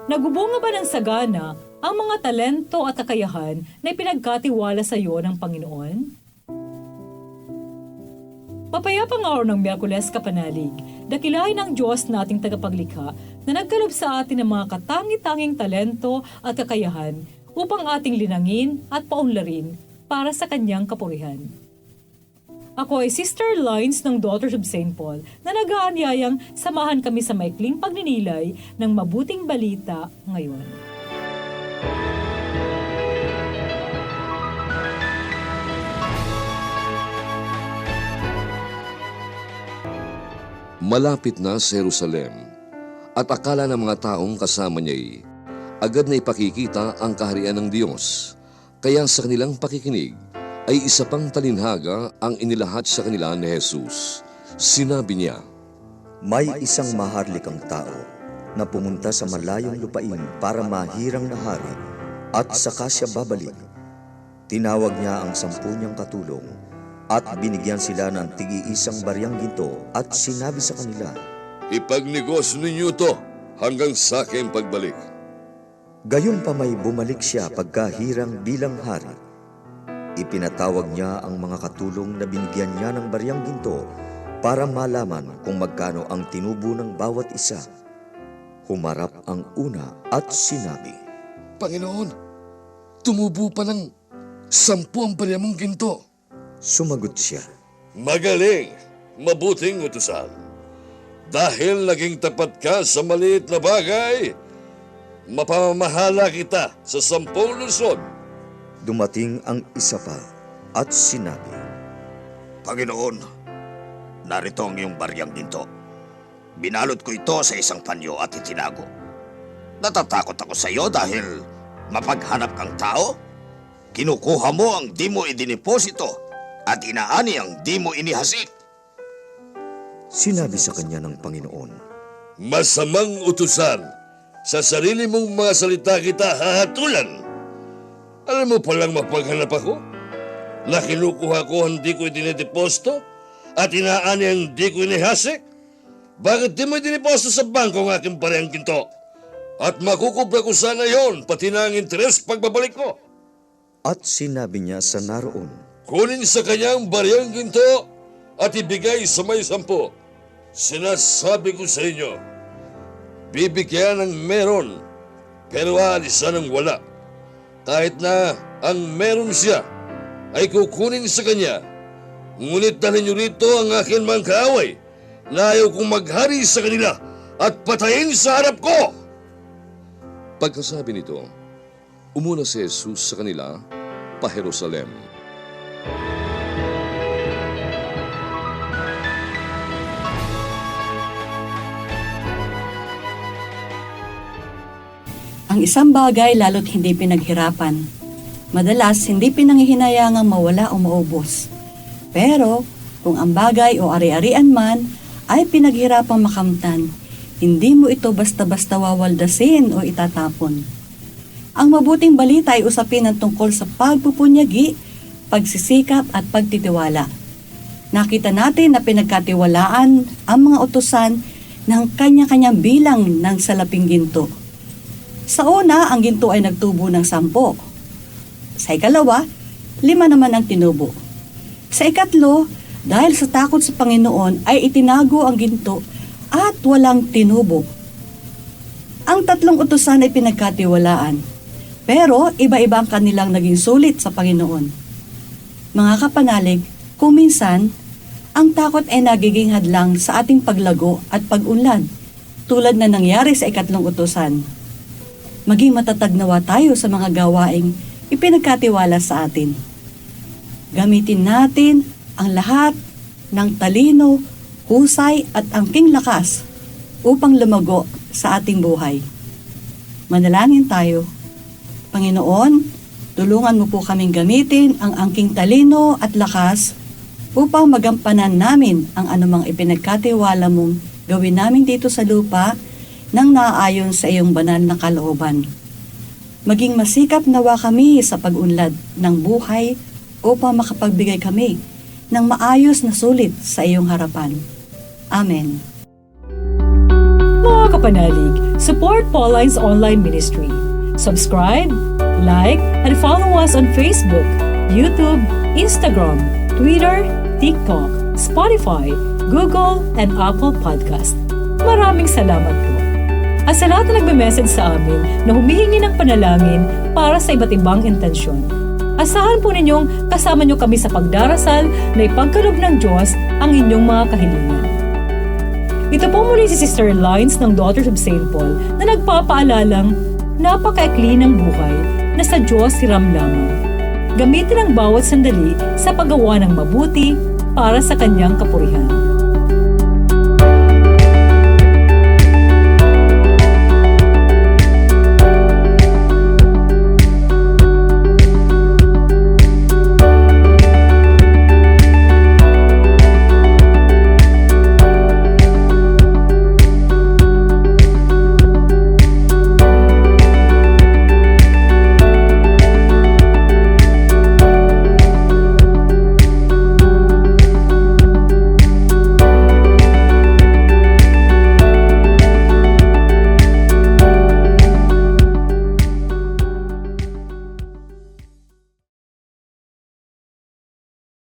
Nagubunga ba ng sagana ang mga talento at kakayahan na ipinagkatiwala sa iyo ng Panginoon? Mapayapang araw ng Miyerkules Kapanalig, dakilahin ng Diyos nating tagapaglikha na nagkaloob sa atin ng mga katangi-tanging talento at kakayahan upang ating linangin at paunlarin para sa kanyang kapurihan. Ako ay Sister Lines ng Daughters of St. Paul na nag-aanyayang samahan kami sa maikling pagninilay ng mabuting balita ngayon. Malapit na sa Jerusalem, at akala ng mga taong kasama niya'y agad na ipakikita ang kaharian ng Diyos. Kaya sa kanilang pakikinig ay isa pang talinhaga ang inilahat sa kanila ni Jesus. Sinabi niya, May isang maharlikang tao na pumunta sa malayong lupain para mahirang na hari at saka siya babalik. Tinawag niya ang 10 niyang katulong at binigyan sila ng tig-iisang baryang ginto at sinabi sa kanila, Ipagnegosyo ninyo to hanggang sa aking pagbalik. Gayon pa may bumalik siya pagkahirang bilang hari. Ipinatawag niya ang mga katulong na binigyan niya ng baryang ginto para malaman kung magkano ang tinubo ng bawat isa. Humarap ang una at sinabi, Panginoon, tumubo pa ng 10 ang barya mong ginto. Sumagot siya, Magaling, mabuting utusan. Dahil naging tapat ka sa maliit na bagay, mapamamahala kita sa 10 lungsod. Dumating ang isa pa at sinabi, Panginoon, narito ang iyong baryang ginto. Binalot ko ito sa isang panyo at itinago. Natatakot ako sa iyo dahil mapaghanap kang tao. Kinukuha mo ang di mo idiniposito at inaani ang di mo inihasik. Sinabi sa kanya ng Panginoon, Masamang utusan, sa sarili mong mga salita kita hahatulan. Alam mo palang mapaghanap ako? Na kinukuha ko ang di ko idinideposto at inaani ang di ko inihasik? Bakit di mo idiniposto sa bangko ang aking bariyang ginto? At makukubra ko sana yon, pati na ang interes pagbabalik ko. at sinabi niya sa naroon, Kunin sa kanyang bariyang ginto at ibigay sa may 10. Sinasabi ko sa inyo, bibigyan ng meron, pero aalisan ng wala. Kahit na ang meron siya ay kukunin sa kanya. Ngunit dalhin niyo rito ang aking mga kaaway na ayaw kong maghari sa kanila at patayin sa harap ko. Pagkasabi nito, umuna si Jesus sa kanila pa Jerusalem. Ang isang bagay lalo't hindi pinaghirapan. Madalas, hindi pinanghihinayangang mawala o maubos. Pero, kung ang bagay o ari-arian man ay pinaghirapang makamtan, hindi mo ito basta-basta wawaldasin o itatapon. Ang mabuting balita ay usapin ng tungkol sa pagpupunyagi, pagsisikap at pagtitiwala. Nakita natin na pinagkatiwalaan ang mga utusan ng kanya-kanyang bilang ng salaping ginto. Sa una, ang ginto ay nagtubo ng 10. Sa ikalawa, 5 naman ang tinubo. Sa ikatlo, dahil sa takot sa Panginoon ay itinago ang ginto at walang tinubo. Ang 3 utusan ay pinagkatiwalaan, pero iba-iba ang kanilang naging sulit sa Panginoon. Mga kapanalig, kung minsan, ang takot ay nagiging hadlang sa ating paglago at pag-unlad, tulad na nangyari sa 3 utusan. Maging matatag nawa tayo sa mga gawaing ipinagkatiwala sa atin. Gamitin natin ang lahat ng talino, husay at angking lakas upang lumago sa ating buhay. Manalangin tayo. Panginoon, tulungan mo po kaming gamitin ang angking talino at lakas upang magampanan namin ang anumang ipinagkatiwala mong gawin namin dito sa lupa nang naaayon sa iyong banal na kalooban. Maging masikap nawa kami sa pag-unlad ng buhay upang makapagbigay kami ng maayos na sulit sa iyong harapan. Amen. Mga kapanalig, support Pauline's online ministry. Subscribe, like, and follow us on Facebook, YouTube, Instagram, Twitter, TikTok, Spotify, Google, and Apple Podcast. Maraming salamat po. At sa lahat na nagme-message sa amin na humihingi ng panalangin para sa iba't ibang intensyon. Asahan po ninyong kasama nyo kami sa pagdarasal na ipagkaloob ng Diyos ang inyong mga kahilingan. Ito po muli si Sister Lines ng Daughters of St. Paul na nagpapaalalang napakaikli ng buhay na sa Diyos hiram lamang. Gamitin ang bawat sandali sa paggawa ng mabuti para sa Kanyang kapurihan.